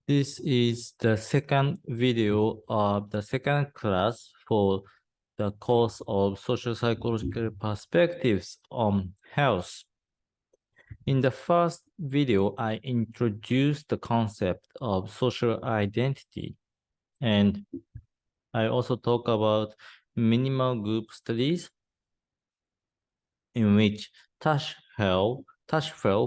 This is the second video of the second class for the course of social psychological perspectives on health. In the first video, I introduced the concept of social identity, and I also talk about minimal group studies in which Tashfeld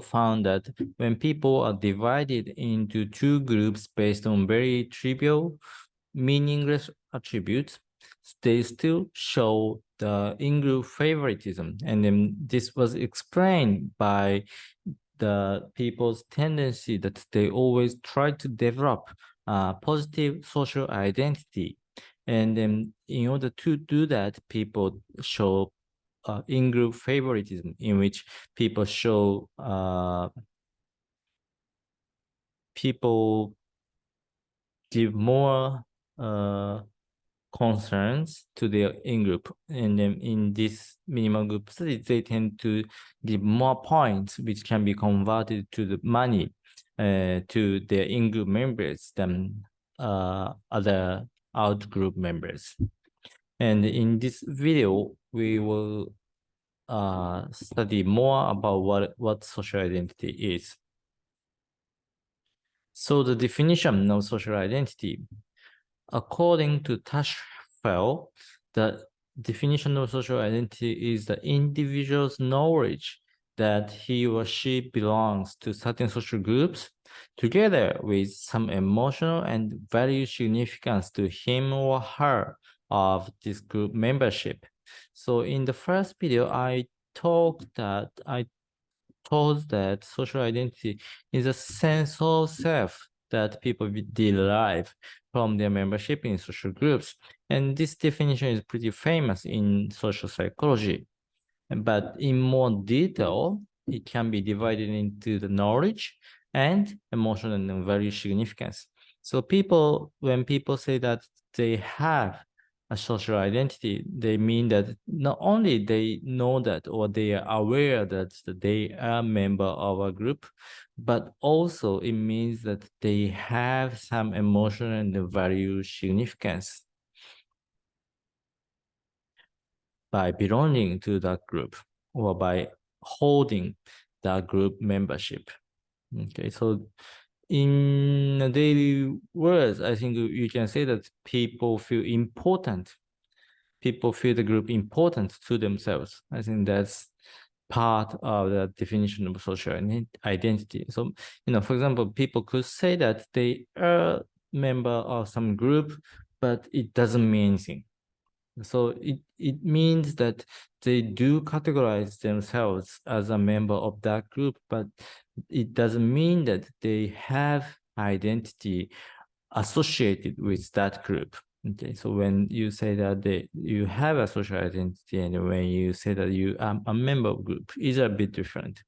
found that when people are divided into two groups based on very trivial, meaningless attributes, they still show the in-group favoritism. And then this was explained by the people's tendency that they always try to develop a positive social identity. And then in order to do that, people show in-group favoritism, in which people show people give more concerns to their in-group. And then in this minimal group study, they tend to give more points, which can be converted to the money to their in-group members than other out-group members. And in this video, we will study more about what social identity is. So the definition of social identity, according to Tashfeld, the definition of social identity is the individual's knowledge that he or she belongs to certain social groups, together with some emotional and value significance to him or her of this group membership. So in the first video, I told that social identity is a sense of self that people derive from their membership in social groups. And this definition is pretty famous in social psychology. But in more detail, it can be divided into the knowledge and emotional and value significance. So when people say that they have a social identity, they mean that not only they know that or they are aware that they are a member of a group, but also it means that they have some emotional and value significance by belonging to that group or by holding that group membership. Okay, so in daily words, I think you can say that people feel important. People feel the group important to themselves. I think that's part of the definition of social identity. So, for example, people could say that they are a member of some group, but it doesn't mean anything. So it means that they do categorize themselves as a member of that group, but it doesn't mean that they have identity associated with that group. Okay, so when you say that you have a social identity and when you say that you are a member of group, is a bit different.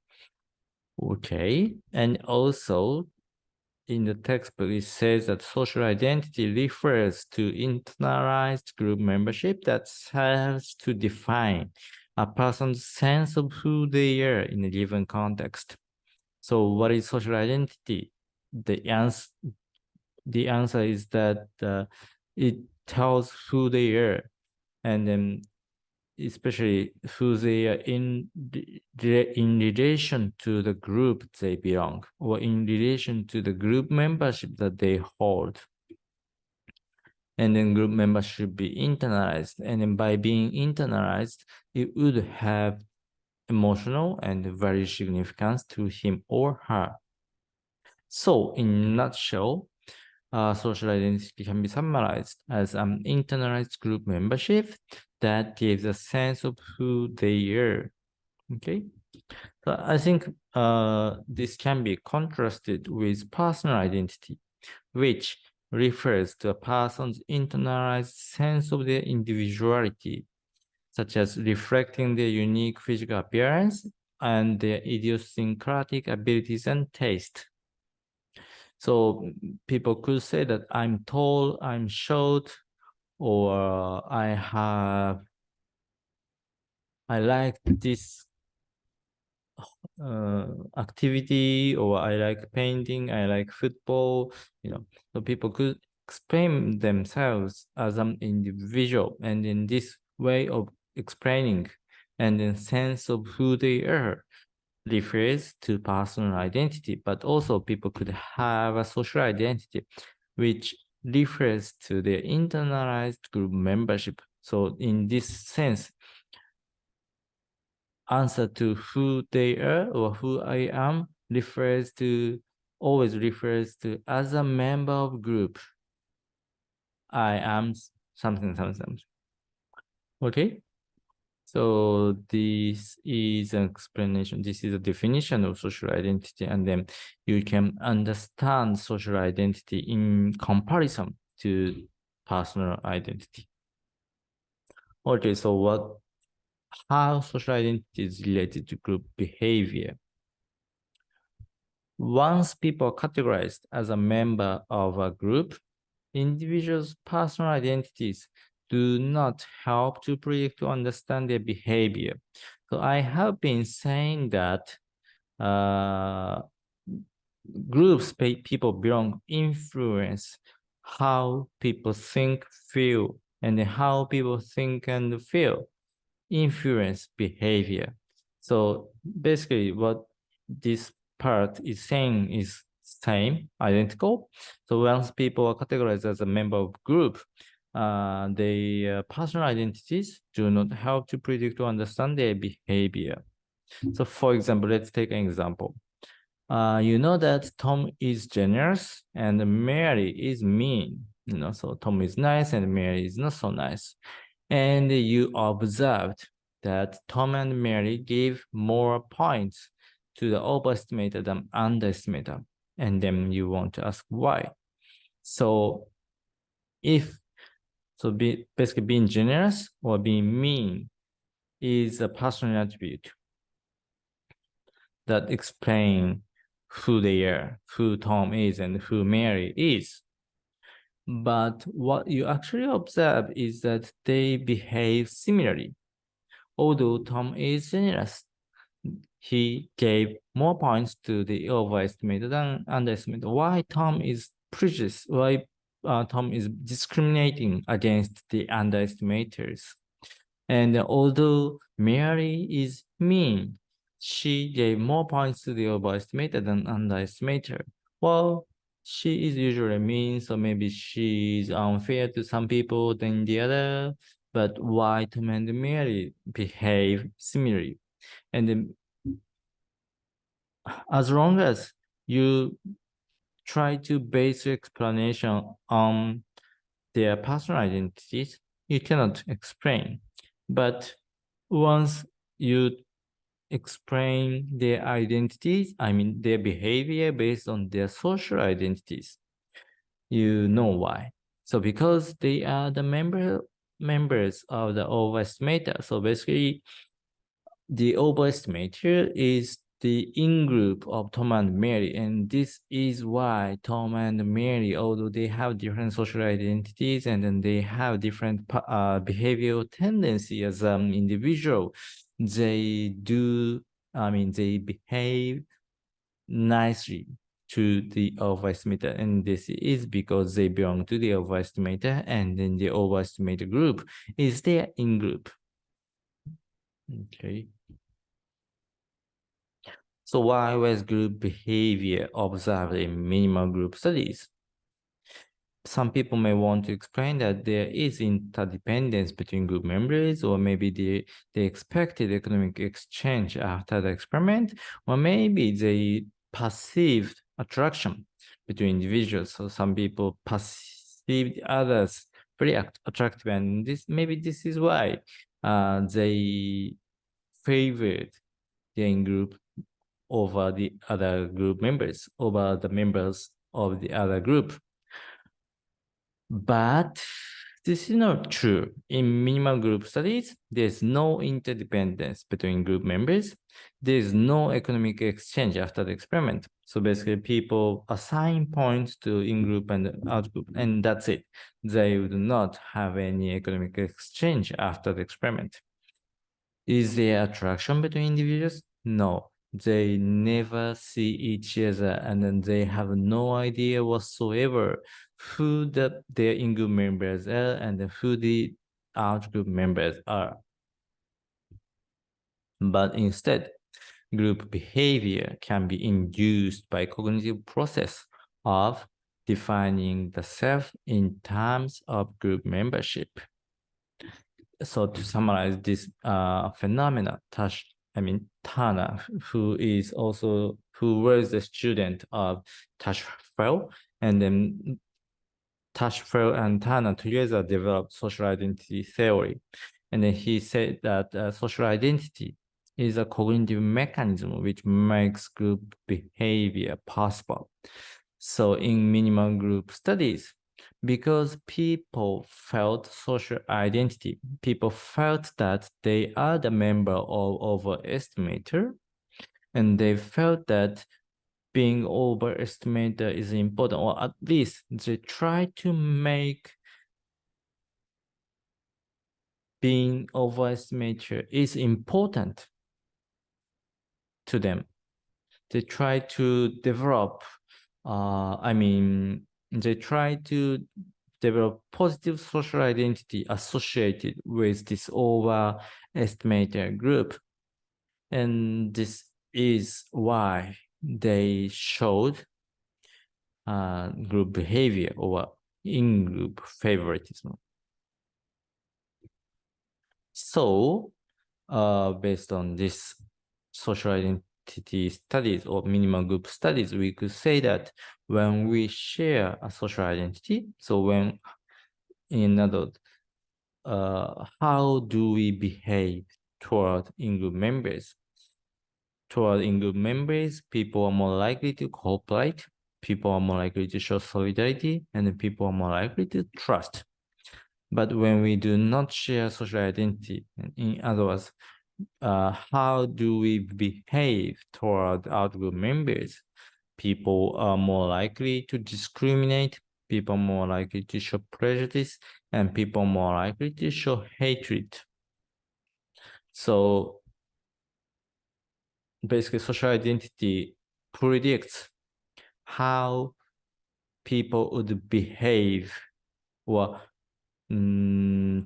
Okay, and also in the textbook, it says that social identity refers to internalized group membership that serves to define a person's sense of who they are in a given context. So what is social identity? The answer is that it tells who they are, and then especially who they are in relation to the group they belong, or in relation to the group membership that they hold. And then group membership should be internalized. And then by being internalized, it would have emotional and value significance to him or her. So in a nutshell, social identity can be summarized as an internalized group membership that gives a sense of who they are. Okay, so I think this can be contrasted with personal identity, which refers to a person's internalized sense of their individuality, such as reflecting their unique physical appearance and their idiosyncratic abilities and taste. So people could say that I'm tall, I'm short, or I like this activity, or I like painting, I like football, so people could explain themselves as an individual, and in this way of explaining and in sense of who they are refers to personal identity, but also people could have a social identity, which refers to their internalized group membership. So in this sense, answer to who they are or who I am always refers to as a member of group. I am something, something, something. Okay. So this is an explanation. This is a definition of social identity, and then you can understand social identity in comparison to personal identity. Okay, so how social identity is related to group behavior? Once people are categorized as a member of a group, individuals' personal identities do not help to predict or understand their behavior. So I have been saying that groups people belong influence how people think, feel, and how people think and feel influence behavior. So basically what this part is saying is same, identical. So once people are categorized as a member of group, their personal identities do not help to predict or understand their behavior. So for example, let's take an example. You know that Tom is generous and Mary is mean. So Tom is nice and Mary is not so nice. And you observed that Tom and Mary gave more points to the overestimator than underestimator. And then you want to ask why. So basically being generous or being mean is a personal attribute that explain who they are, who Tom is and who Mary is. But what you actually observe is that they behave similarly. Although Tom is generous, he gave more points to the overestimated than underestimated. Why Tom is prejudiced? Why Tom is discriminating against the underestimators? And although Mary is mean, she gave more points to the overestimated than underestimator. Well, she is usually mean, so maybe she's unfair to some people than the other. But why Tom and Mary behave similarly? And as long as you try to base your explanation on their personal identities, you cannot explain. But once you explain their identities, I mean their behavior based on their social identities, you know why. So because they are the members of the overestimator. So basically the overestimator is the in-group of Tom and Mary, and this is why Tom and Mary, although they have different social identities and then they have different behavioral tendency as an individual, they behave nicely to the overestimator, and this is because they belong to the overestimator, and then the overestimator group is their in-group. Okay. So why was group behavior observed in minimal group studies? Some people may want to explain that there is interdependence between group members, or maybe they expected economic exchange after the experiment, or maybe they perceived attraction between individuals. So some people perceived others very attractive, and this is why they favored their in-group over the other group members, over the members of the other group. But this is not true. In minimal group studies, there's no interdependence between group members. There's no economic exchange after the experiment. So basically, people assign points to in-group and out-group, and that's it. They would not have any economic exchange after the experiment. Is there attraction between individuals? No. they never see each other, and then they have no idea whatsoever who their in-group members are and who the out-group members are. But instead, group behavior can be induced by cognitive process of defining the self in terms of group membership. So to summarize this phenomena, Turner, who was a student of Tashfeld, and then Tashfeld and Turner together developed social identity theory. And then he said that social identity is a cognitive mechanism which makes group behavior possible. So in minimal group studies, because people felt social identity, people felt that they are the member of overestimator, and they felt that being overestimated is important, or at least they try to make being overestimated is important to them. They try to develop, they try to develop positive social identity associated with this overestimated group. And this is why they showed group behavior or in-group favoritism. So, based on this social identity studies or minimal group studies, we could say that when we share a social identity, so when in adult, how do we behave toward in-group members? Toward in-group members, people are more likely to cooperate, people are more likely to show solidarity, and people are more likely to trust. But when we do not share social identity, in other words, how do we behave toward out-group members? People are more likely to discriminate, people are more likely to show prejudice, and people are more likely to show hatred. So basically, social identity predicts how people would behave or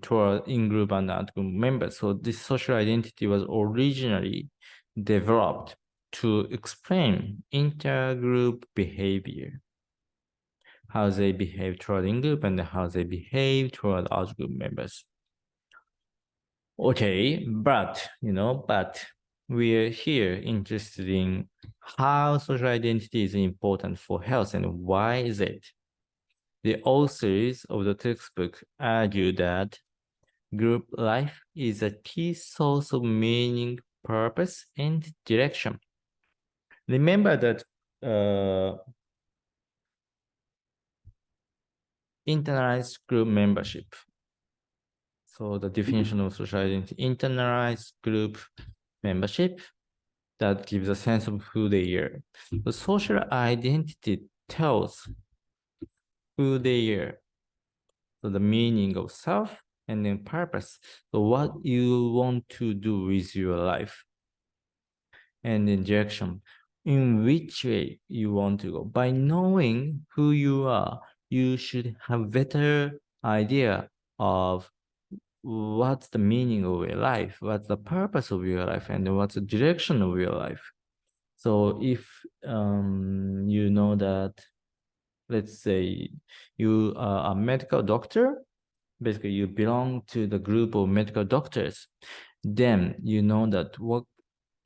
toward in-group and out-group members. So this social identity was originally developed to explain intergroup behavior, how they behave toward in-group and how they behave toward out-group members. Okay, but we're here interested in how social identity is important for health and why is it? The authors of the textbook argue that group life is a key source of meaning, purpose, and direction. Remember that internalized group membership. So the definition of social identity, internalized group membership that gives a sense of who they are. The social identity tells who they are. So the meaning of self and then purpose. So what you want to do with your life. And then direction, in which way you want to go. By knowing who you are, you should have better idea of what's the meaning of your life, what's the purpose of your life, and what's the direction of your life. So if you know that, let's say you are a medical doctor, basically you belong to the group of medical doctors, then you know that what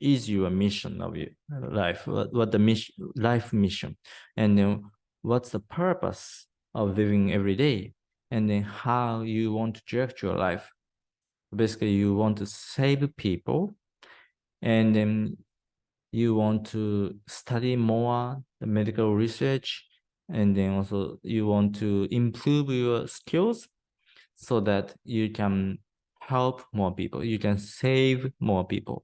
is your mission of your life, what the mission, life mission, and then what's the purpose of living every day, and then how you want to direct your life. Basically, you want to save people, and then you want to study more the medical research, and then also you want to improve your skills so that you can help more people, you can save more people.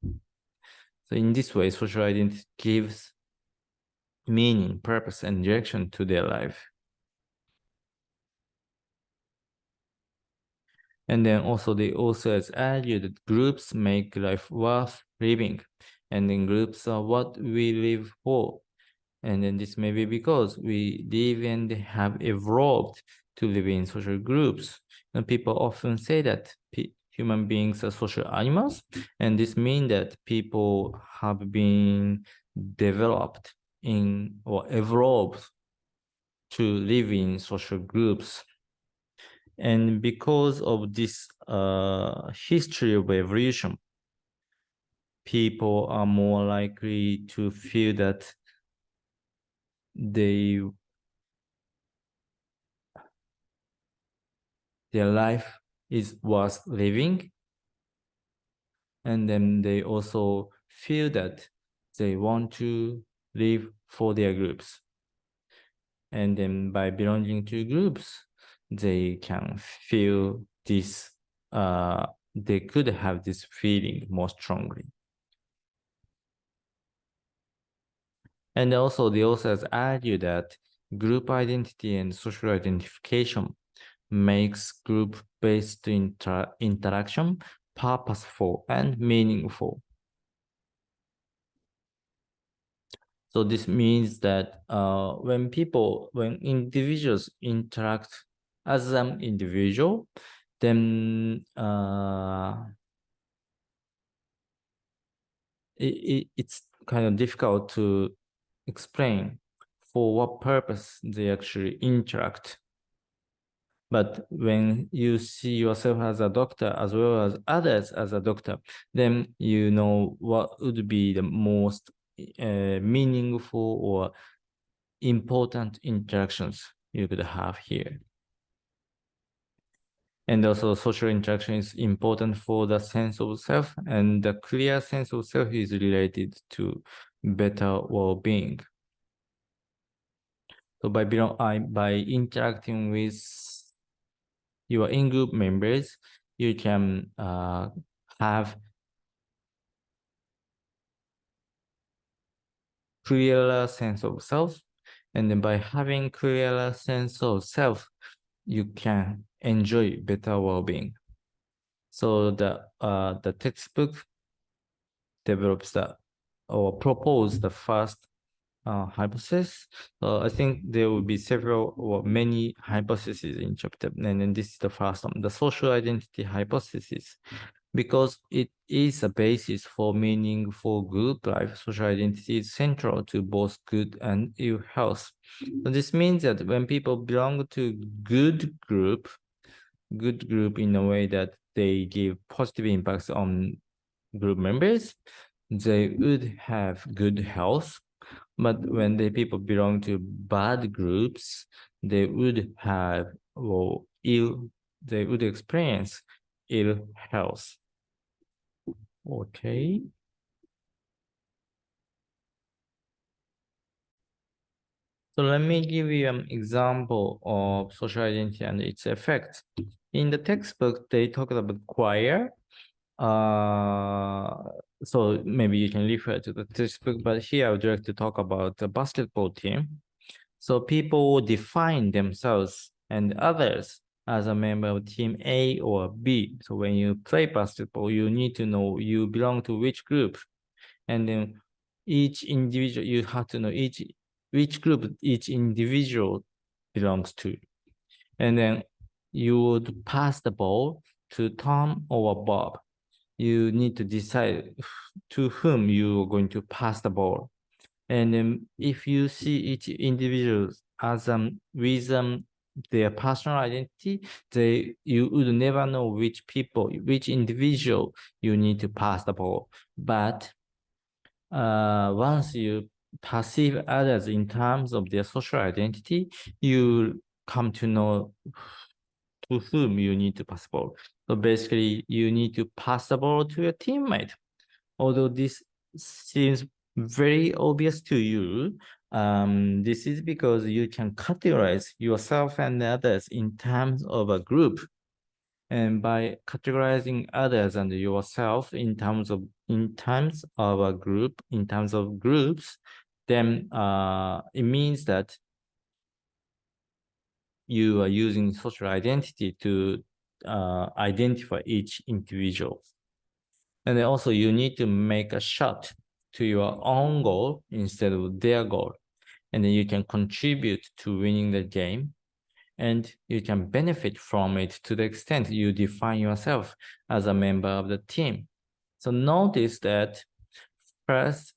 So in this way, social identity gives meaning, purpose, and direction to their life. And then also the authors argue that groups make life worth living and then groups are what we live for. And then this may be because we live and have evolved to live in social groups. And people often say that human beings are social animals, and this means that people have been developed in or evolved to live in social groups. And because of this history of evolution, people are more likely to feel that their life is worth living, and then they also feel that they want to live for their groups. And then by belonging to groups, they can feel this, they could have this feeling more strongly. And also, the authors argue that group identity and social identification makes group-based interaction purposeful and meaningful. So this means that when individuals interact as an individual, then it's kind of difficult to explain for what purpose they actually interact. But when you see yourself as a doctor as well as others as a doctor, then you know what would be the most meaningful or important interactions you could have here. And also social interaction is important for the sense of self, and the clear sense of self is related to better well-being. So by interacting with your in-group members, you can have clearer sense of self, and then by having clearer sense of self, you can enjoy better well-being. So the textbook develops or propose the first hypothesis. I think there will be several or many hypotheses in chapter, and then this is the first one, the social identity hypothesis. Because it is a basis for meaningful group life, social identity is central to both good and ill health. So this means that when people belong to good group in a way that they give positive impacts on group members, they would have good health. But when the people belong to bad groups, they would have they would experience ill health. Okay. So let me give you an example of social identity and its effects. In the textbook, they talk about choir. So maybe you can refer to the textbook, but here I would like to talk about the basketball team. So people define themselves and others as a member of team A or B. So when you play basketball, you need to know you belong to which group. And then each individual, you have to know which group each individual belongs to. And then you would pass the ball to Tom or Bob. You need to decide to whom you are going to pass the ball. And then if you see each individual as with their personal identity, you would never know which individual you need to pass the ball. But once you perceive others in terms of their social identity, you come to know to whom you need to pass the ball. So basically, you need to pass the ball to your teammate. Although this seems very obvious to you, this is because you can categorize yourself and others in terms of a group. And by categorizing others and yourself in terms of a group, in terms of groups, then it means that you are using social identity to identify each individual. And then also you need to make a shot to your own goal instead of their goal. And then you can contribute to winning the game, and you can benefit from it to the extent you define yourself as a member of the team. So notice that first,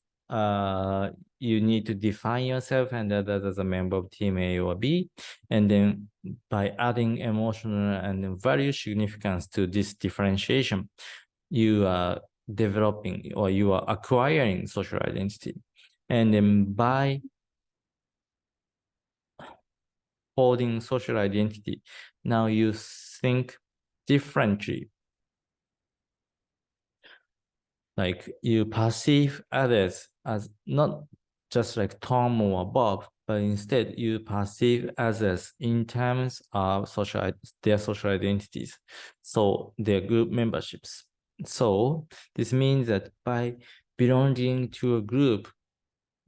you need to define yourself and others as a member of team A or B. And then by adding emotional and value significance to this differentiation, you are developing or you are acquiring social identity. And then by holding social identity, now you think differently. Like you perceive others as not just like Tom or Bob, but instead you perceive others in terms of their social identities, so their group memberships. So this means that by belonging to a group,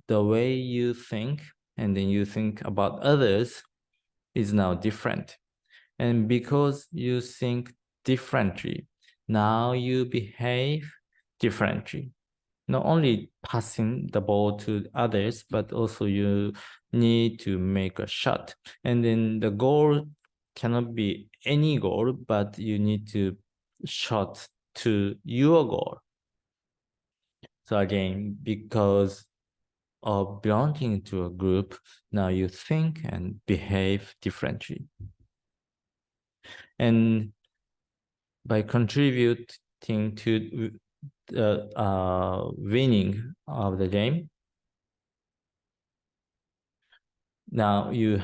the way you think and then you think about others is now different. And because you think differently, now you behave differently. Not only passing the ball to others, but also you need to make a shot. And then the goal cannot be any goal, but you need to shot to your goal. So again, because of belonging to a group, now you think and behave differently. And by contributing to the winning of the game, now you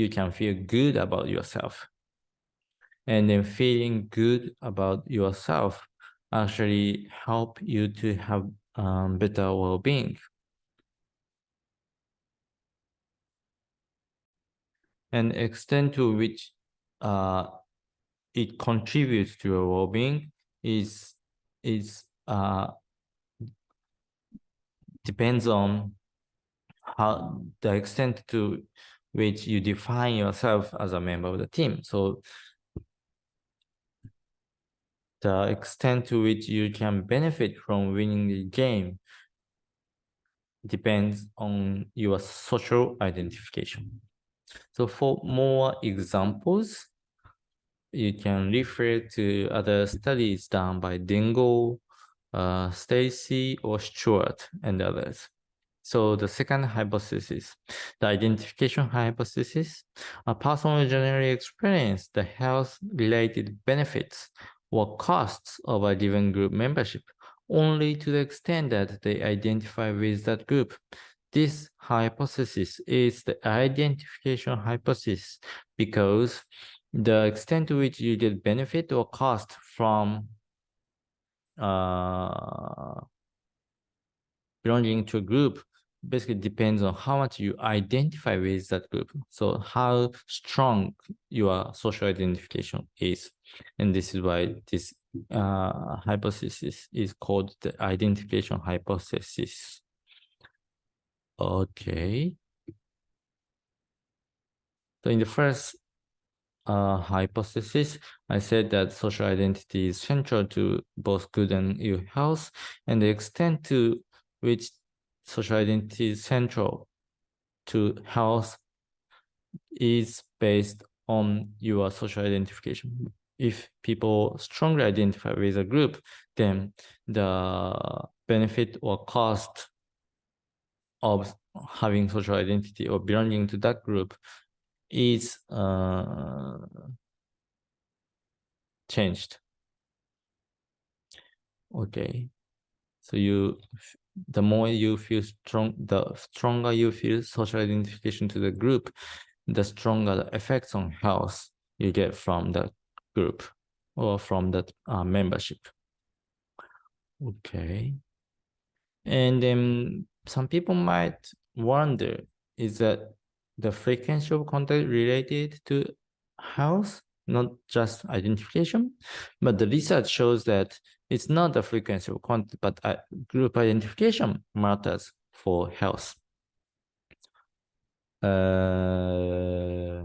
can feel good about yourself. And then feeling good about yourself actually help you to have better well-being. And extent to which it contributes to your well-being is depends on how the extent to which you define yourself as a member of the team. So the extent to which you can benefit from winning the game depends on your social identification. So for more examples, you can refer to other studies done by Dingle, Stacy, or Stewart, and others. So the second hypothesis, the identification hypothesis, a person will generally experience the health-related benefits or costs of a given group membership only to the extent that they identify with that group. This hypothesis is the identification hypothesis because the extent to which you get benefit or cost from belonging to a group basically depends on how much you identify with that group. So how strong your social identification is. And this is why this hypothesis is called the identification hypothesis. Okay. So in the first hypothesis, I said that social identity is central to both good and ill health, and the extent to which social identity is central to health is based on your social identification. If people strongly identify with a group, then the benefit or cost of having social identity or belonging to that group is changed. Okay, so the more you feel strong, the stronger you feel social identification to the group, the stronger the effects on health you get from the group or from that membership. Okay, and then some people might wonder, is that the frequency of contact related to health, not just identification? But the research shows that it's not the frequency of contact, but group identification matters for health. Yeah,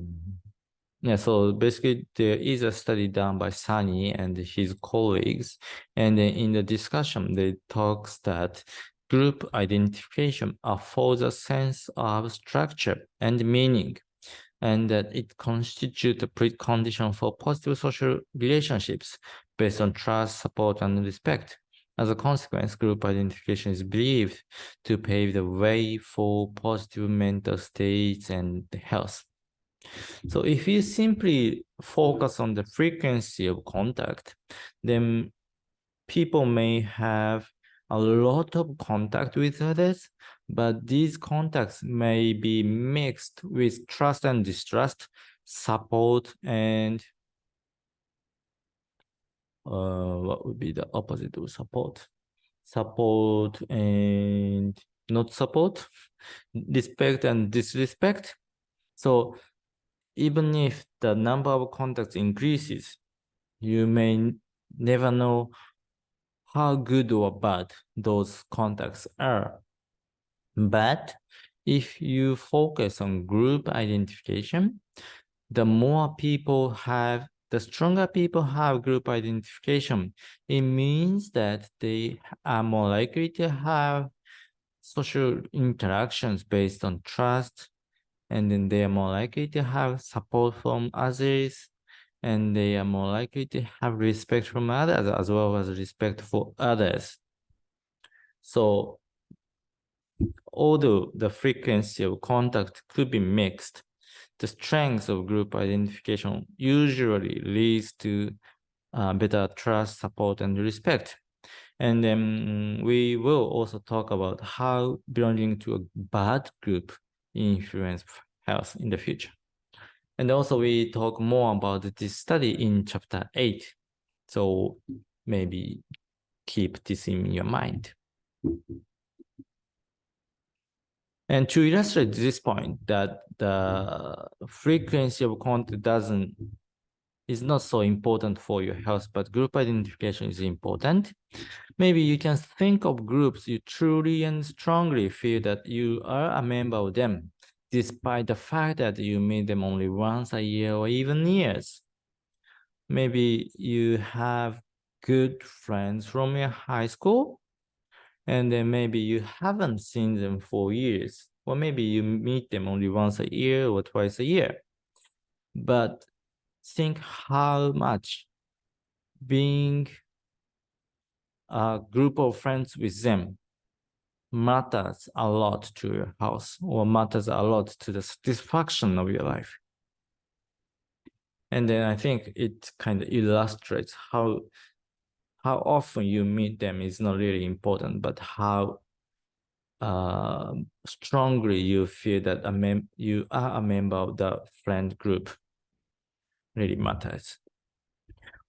so basically there is a study done by Sani and his colleagues, and in the discussion they talks that group identification affords a sense of structure and meaning, and that it constitutes a precondition for positive social relationships based on trust, support, and respect. As a consequence, group identification is believed to pave the way for positive mental states and health. So if you simply focus on the frequency of contact, then people may have a lot of contact with others, but these contacts may be mixed with trust and distrust, support, and what would be the opposite of support? Support and not support, respect and disrespect. So even if the number of contacts increases, you may never know how good or bad those contacts are. But if you focus on group identification, the more people have, the stronger people have group identification. It means that they are more likely to have social interactions based on trust, and then they are more likely to have support from others, and they are more likely to have respect from others as well as respect for others. So although the frequency of contact could be mixed, the strength of group identification usually leads to better trust, support, and respect. And then we will also talk about how belonging to a bad group influence health in the future. And also we talk more about this study in chapter 8. So maybe keep this in your mind. And to illustrate this point, that the frequency of contact is not so important for your health, but group identification is important. Maybe you can think of groups you truly and strongly feel that you are a member of them, despite the fact that you meet them only once a year or even years. Maybe you have good friends from your high school, and then maybe you haven't seen them for years, or maybe you meet them only once a year or twice a year. But think how much being a group of friends with them matters a lot to your house, or matters a lot to the satisfaction of your life. And then I think it kind of illustrates how often you meet them is not really important, but how strongly you feel that you are a member of the friend group really matters.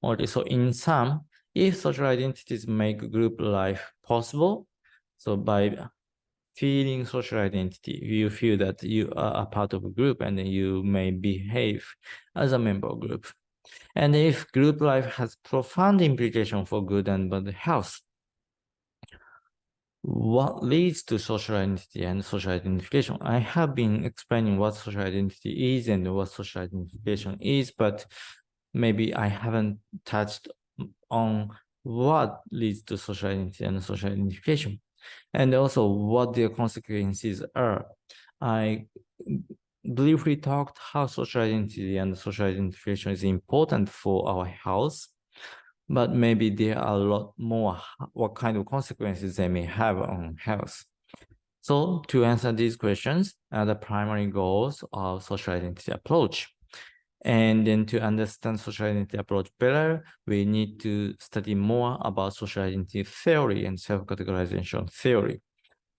Okay, so in sum, if social identities make group life possible, so by feeling social identity, you feel that you are a part of a group, and then you may behave as a member of a group. And if group life has profound implication for good and bad health, what leads to social identity and social identification? I have been explaining what social identity is and what social identification is, but maybe I haven't touched on what leads to social identity and social identification, and also what their consequences are. I briefly talked how social identity and social identification is important for our health, but maybe there are a lot more what kind of consequences they may have on health. So to answer these questions are the primary goals of social identity approach. And then to understand social identity approach better, we need to study more about social identity theory and self-categorization theory.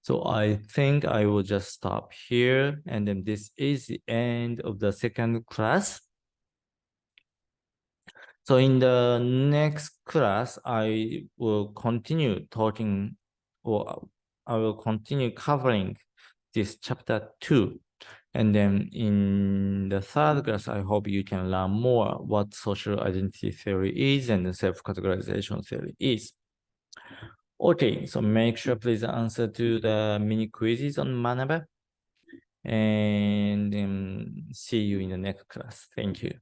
So I think I will just stop here. And then this is the end of the second class. So in the next class, I will continue talking, or I will continue covering this chapter 2. And then in the third class, I hope you can learn more what social identity theory is and self-categorization theory is. Okay, so make sure please answer to the mini quizzes on Manaba, and see you in the next class. Thank you.